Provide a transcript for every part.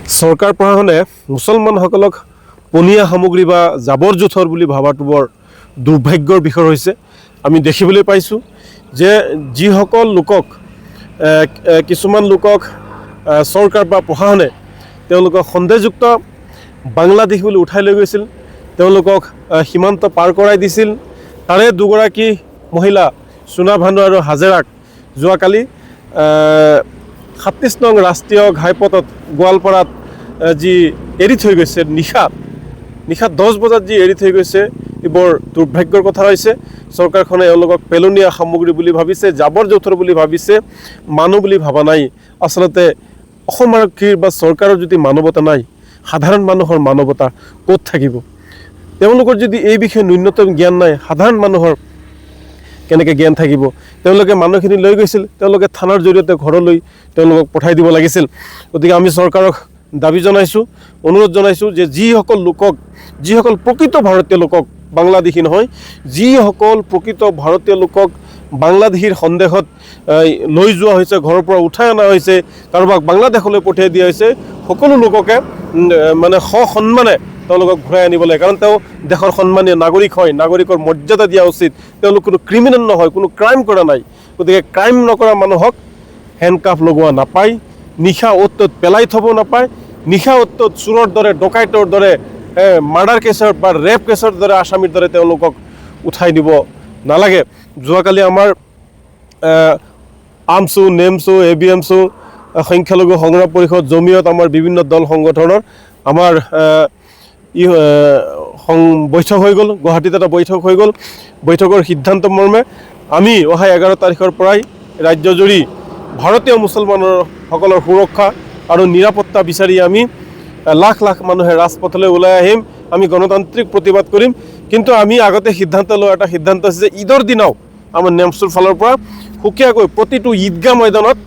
চৰকাৰ প্ৰশাসনে মুছলমানসকলক পনীয়া সামগ্ৰী বা জাবৰ জোথৰ বুলি ভাবাটো বৰ দুৰ্ভাগ্যৰ বিষয় হৈছে। আমি দেখিবলৈ পাইছোঁ যে যিসকল লোকক কিছুমান লোকক চৰকাৰ বা প্ৰশাসনে তেওঁলোকক সন্দেহযুক্ত বাংলাদেশ বুলি উঠাই লৈ গৈছিল, তেওঁলোকক সীমান্ত পাৰ কৰাই দিছিল। তাৰে দুগৰাকী মহিলা সোনা ভানু আৰু হাজেৰাক যোৱাকালি 37 নং ৰাষ্ট্ৰীয় ঘাইপথত গোৱালপাৰাত যি এৰি থৈ গৈছে, নিশা 10 বজাত যি এৰি থৈ গৈছে, এই বৰ দুৰ্ভাগ্যৰ কথা হৈছে। চৰকাৰখনে এওঁলোকক পেলনীয়া সামগ্ৰী বুলি ভাবিছে, জাবৰ জোঁথৰ বুলি ভাবিছে, মানুহ বুলি ভাবা নাই। আচলতে অসম আৰক্ষীৰ বা চৰকাৰৰ যদি মানৱতা নাই, সাধাৰণ মানুহৰ মানৱতা ক'ত থাকিব? তেওঁলোকৰ যদি এই বিষয়ে ন্যূনতম জ্ঞান নাই, সাধাৰণ মানুহৰ কেনেকৈ জ্ঞান থাকিব? তেওঁলোকে মানুহখিনি লৈ গৈছিল, তেওঁলোকে থানাৰ জৰিয়তে ঘৰলৈ তেওঁলোকক পঠাই দিব লাগিছিল। গতিকে আমি চৰকাৰক দাবী জনাইছোঁ, অনুৰোধ জনাইছোঁ যে যিসকল প্ৰকৃত ভাৰতীয় লোকক, বাংলাদেশী নহয়, যিসকল প্ৰকৃত ভাৰতীয় লোকক বাংলাদেশীৰ সন্দেহত লৈ যোৱা হৈছে, ঘৰৰ পৰা উঠাই অনা হৈছে, কাৰোবাক বাংলাদেশলৈ পঠিয়াই দিয়া হৈছে, সকলো লোককে মানে সন্মানে তেওঁলোকক ঘূৰাই আনিব লাগে। কাৰণ তেওঁ দেশৰ সন্মানীয় নাগৰিক হয়, নাগৰিকৰ মৰ্যাদা দিয়া উচিত। তেওঁলোক কোনো ক্ৰিমিনেল নহয়, কোনো ক্ৰাইম কৰা নাই। গতিকে ক্ৰাইম নকৰা মানুহক হেণ্ডকাফ লগোৱা নাপায়, নিশা অ'ত ত'ত পেলাই থ'ব নাপায়, নিশা অ'ত ত'ত চোৰৰ দৰে, ডকাইতৰ দৰে, মাৰ্ডাৰ কেছৰ বা ৰেপ কেছৰ দৰে, আসামীৰ দৰে তেওঁলোকক উঠাই দিব নালাগে। যোৱাকালি আমাৰ আমছু, নেমছু, ABMছু, সংখ্যালঘু সংগ্ৰাম পৰিষদ, জমিয়ত, আমাৰ বিভিন্ন দল সংগঠনৰ আমাৰ বৈঠক হৈ গ'ল। গুৱাহাটীত এটা বৈঠক হৈ গ'ল। বৈঠকৰ সিদ্ধান্ত মৰ্মে আমি অহা 11 তাৰিখৰ পৰাই ৰাজ্যজুৰি ভাৰতীয় মুছলমানসকলৰ সুৰক্ষা আৰু নিৰাপত্তা বিচাৰি আমি লাখ লাখ মানুহে ৰাজপথলৈ ওলাই আহিম। আমি গণতান্ত্ৰিক প্ৰতিবাদ কৰিম। কিন্তু আমি আগতে সিদ্ধান্ত লোৱা এটা সিদ্ধান্ত আছে যে ঈদৰ দিনাও আমাৰ নেমছুৰ ফালৰ পৰা সুকীয়াকৈ প্ৰতিটো ঈদগাহ ময়দানত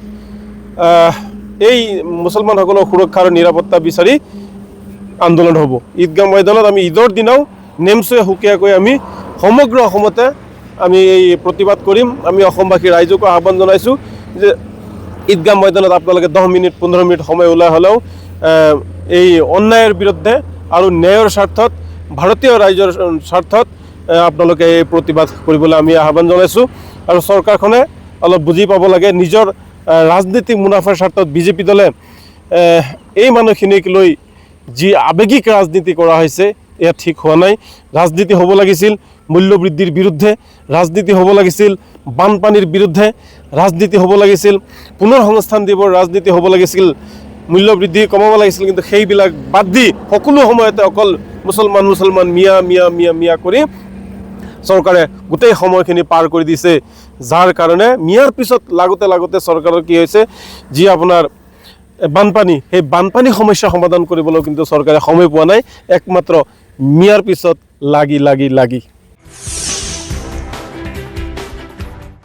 এই মুছলমানসকলৰ সুৰক্ষা আৰু নিৰাপত্তা বিচাৰি আন্দোলন হ'ব। ঈদগাহ ময়দানত আমি ঈদৰ দিনাও নেমছুৱে সুকীয়াকৈ আমি সমগ্ৰ অসমতে আমি এই প্ৰতিবাদ কৰিম। আমি অসমবাসী ৰাইজকো আহ্বান জনাইছোঁ যে ঈদগাহ ময়দানত আপোনালোকে 10 মিনিট 15 মিনিট সময় ওলাই হ'লেও এই অন্যায়ৰ বিৰুদ্ধে আৰু ন্যায়ৰ স্বাৰ্থত, ভাৰতীয় ৰাইজৰ স্বাৰ্থত আপোনালোকে এই প্ৰতিবাদ কৰিবলৈ আমি আহ্বান জনাইছোঁ। আৰু চৰকাৰখনে অলপ বুজি পাব লাগে, নিজৰ ৰাজনীতিক মুনাফাৰ স্বাৰ্থত বিজেপি দলে এই মানুহখিনিক লৈ যি আৱেগিক ৰাজনীতি কৰা হৈছে, এয়া ঠিক হোৱা নাই। ৰাজনীতি হ'ব লাগিছিল মূল্যবৃদ্ধিৰ বিৰুদ্ধে, ৰাজনীতি হ'ব লাগিছিল বানপানীৰ বিৰুদ্ধে, ৰাজনীতি হ'ব লাগিছিল পুনৰ সংস্থান দিবৰ, ৰাজনীতি হ'ব লাগিছিল মূল্যবৃদ্ধি কমাব লাগিছিল। কিন্তু সেইবিলাক বাদ দি সকলো সময়তে অকল মুছলমান মিয়া কৰি চৰকাৰে গোটেই সময়খিনি পাৰ কৰি দিছে। যাৰ কাৰণে মিয়াৰ পিছত লাগোতে চৰকাৰৰ কি হৈছে, যি আপোনাৰ বানপানী, সেই বানপানী সমস্যা সমাধান কৰিবলৈও কিন্তু চৰকাৰে সময় পোৱা নাই, একমাত্ৰ মিয়াৰ পিছত লাগি